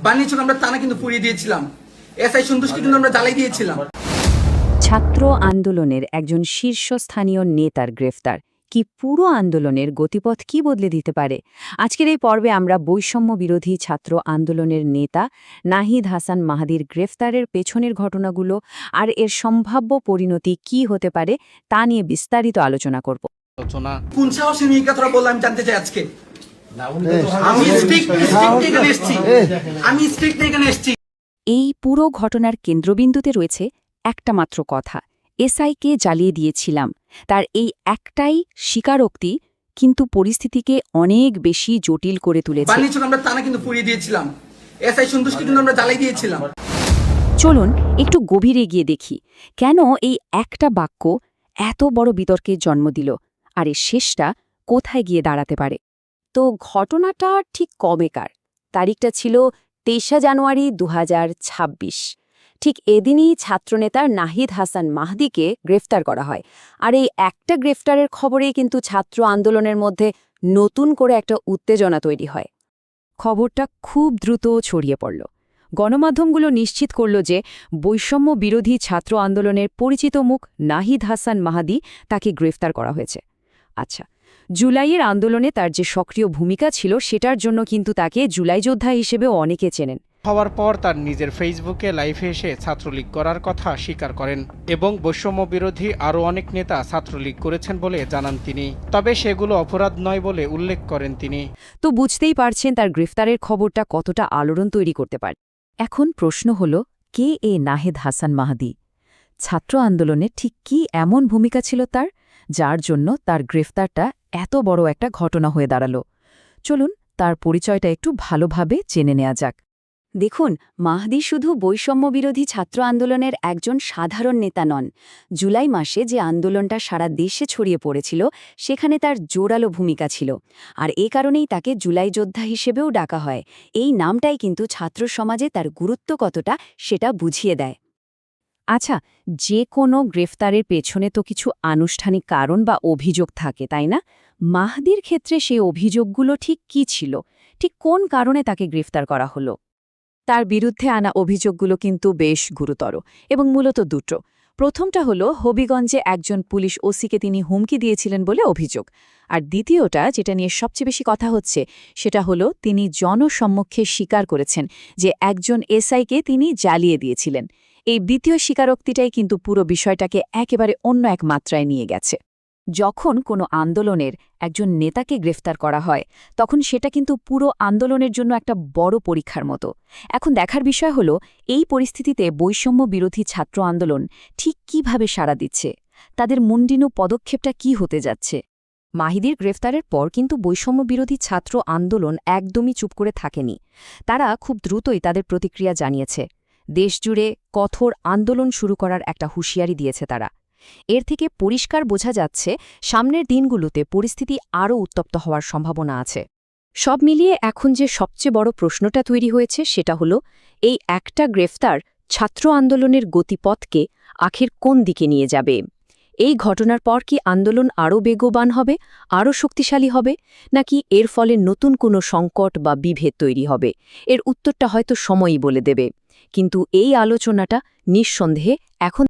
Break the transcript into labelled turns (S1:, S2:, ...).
S1: বানিয়েছিল আমরা তা না কিন্তু পুড়িয়ে দিয়েছিলাম। এসআই সন্তুষ্টি কিন্তু আমরা জ্বালাই দিয়েছিলাম।
S2: ছাত্র আন্দোলনের একজন শীর্ষস্থানীয় নেতার গ্রেফতার কি পুরো আন্দোলনের গতিপথ কি বদলে দিতে পারে? আজকের এই পর্বে আমরা বৈষম্য বিরোধী ছাত্র আন্দোলনের নেতা নাহিদ হাসান মাহাদির গ্রেফতারের পেছনের ঘটনাগুলো আর এর সম্ভাব্য পরিণতি কি হতে পারে তা নিয়ে বিস্তারিত আলোচনা করব।
S1: কোন সাহসে নিয়ে কথাটা বললাম আমি জানতে চাই আজকে। আমি স্ট্রিক্ট এখানে এসেছি।
S2: এই পুরো ঘটনার কেন্দ্রবিন্দুতে রয়েছে একটা মাত্র কথা, এসআইকে জ্বালিয়ে দিয়েছিলাম। তার এই একটাই স্বীকারোক্তি কিন্তু পরিস্থিতিকে অনেক বেশি জটিল করে তুলেছে।
S1: বানিয়েছিল আমরা তা না কিন্তু পুড়িয়ে দিয়েছিলাম। এসআই সন্তুষ্টি কিন্তু আমরা জ্বালাই দিয়েছিলাম।
S2: চলুন একটু গভীরে গিয়ে দেখি কেন এই একটা বাক্য এত বড় বিতর্কের জন্ম দিল আর এর শেষটা কোথায় গিয়ে দাঁড়াতে পারে। তো ঘটনাটা ঠিক কবেকার? তারিখটা ছিল ২৩ জানুয়ারি ২০২৬। ঠিক এদিনই ছাত্রনেতা নাহিদ হাসান মাহদিকে গ্রেফতার করা হয়। আর এই একটা গ্রেফতারের খবরেই কিন্তু ছাত্র আন্দোলনের মধ্যে নতুন করে একটা উত্তেজনা তৈরি হয়। খবরটা খুব দ্রুত ছড়িয়ে পড়ল। গণমাধ্যমগুলো নিশ্চিত করল যে বৈষম্য বিরোধী ছাত্র আন্দোলনের পরিচিত মুখ নাহিদ হাসান মাহাদি তাকে গ্রেফতার করা হয়েছে। আচ্ছা, জুলাইয়ের আন্দোলনে তার যে সক্রিয় ভূমিকা ছিল সেটার জন্য কিন্তু তাকে জুলাই যোদ্ধা হিসেবেও অনেকে চেনেন।
S3: হওয়ার পর তার নিজের ফেসবুকে লাইভে এসে ছাত্রলীগ করার কথা স্বীকার করেন এবং বৈষম্য বিরোধী আরও অনেক নেতা ছাত্রলীগ করেছেন বলে জানান তিনি। তবে সেগুলো অপরাধ নয় বলে উল্লেখ করেন তিনি।
S2: তো বুঝতেই পারছেন তার গ্রেফতারের খবরটা কতটা আলোড়ন তৈরি করতে পারে। এখন প্রশ্ন হল, কে এ নাহিদ হাসান মাহাদি? ছাত্র আন্দোলনে ঠিক কী এমন ভূমিকা ছিল তার, যার জন্য তার গ্রেফতারটা এত বড় একটা ঘটনা হয়ে দাঁড়াল? চলুন তার পরিচয়টা একটু ভালোভাবে জেনে নেওয়া যাক। দেখুন, মাহদি শুধু বৈষম্য বিরোধী ছাত্র আন্দোলনের একজন সাধারণ নেতা নন। জুলাই মাসে যে আন্দোলনটা সারা দেশে ছড়িয়ে পড়েছিল সেখানে তার জোরালো ভূমিকা ছিল। আর এ কারণেই তাকে জুলাই যোদ্ধা হিসেবেও ডাকা হয়। এই নামটাই কিন্তু ছাত্র সমাজে তার গুরুত্ব কতটা সেটা বুঝিয়ে দেয়। আচ্ছা, যে কোনো গ্রেফতারের পেছনে তো কিছু আনুষ্ঠানিক কারণ বা অভিযোগ থাকে, তাই না? মাহদির ক্ষেত্রে সেই অভিযোগগুলো ঠিক কী ছিল? ঠিক কোন কারণে তাকে গ্রেফতার করা হলো? তার বিরুদ্ধে আনা অভিযোগগুলো কিন্তু বেশ গুরুতর এবং মূলত দুটো। প্রথমটা হলো হবিগঞ্জে একজন পুলিশ ওসিকে তিনি হুমকি দিয়েছিলেন বলে অভিযোগ। আর দ্বিতীয়টা, যেটা নিয়ে সবচেয়ে বেশি কথা হচ্ছে, সেটা হলো তিনি জনসম্মুখে স্বীকার করেছেন যে একজন এসআইকে তিনি জ্বালিয়ে দিয়েছিলেন। এই দ্বিতীয় স্বীকারোক্তিটাই কিন্তু পুরো বিষয়টাকে একেবারে অন্য এক মাত্রায় নিয়ে গেছে। যখন কোনো আন্দোলনের একজন নেতাকে গ্রেফতার করা হয় তখন সেটা কিন্তু পুরো আন্দোলনের জন্য একটা বড় পরীক্ষার মতো। এখন দেখার বিষয় হলো এই পরিস্থিতিতে বৈষম্য বিরোধী ছাত্র আন্দোলন ঠিক কিভাবে সাড়া দিচ্ছে, তাদের মুন্ডিনো পদক্ষেপটা কি হতে যাচ্ছে। মাহিদির গ্রেফতারের পর কিন্তু বৈষম্য বিরোধী ছাত্র আন্দোলন একদমই চুপ করে থাকেনি। তারা খুব দ্রুতই তাদের প্রতিক্রিয়া জানিয়েছে। দেশজুড়ে কঠোর আন্দোলন শুরু করার একটা হুঁশিয়ারি দিয়েছে তারা। এর থেকে পরিষ্কার বোঝা যাচ্ছে সামনের দিনগুলোতে পরিস্থিতি আরও উত্তপ্ত হওয়ার সম্ভাবনা আছে। সব মিলিয়ে এখন যে সবচেয়ে বড় প্রশ্নটা তৈরি হয়েছে সেটা হলো, এই একটা গ্রেফতার ছাত্র আন্দোলনের গতিপথকে আখির কোন দিকে নিয়ে যাবে? এই ঘটনার পর কি আন্দোলন আরও বেগবান হবে, আরও শক্তিশালী হবে, নাকি এর ফলে নতুন কোনো সংকট বা বিভেদ তৈরি হবে? এর উত্তরটা হয়তো সময়ই বলে দেবে। কিন্তু এই আলোচনাটা নিঃসন্দেহে এখন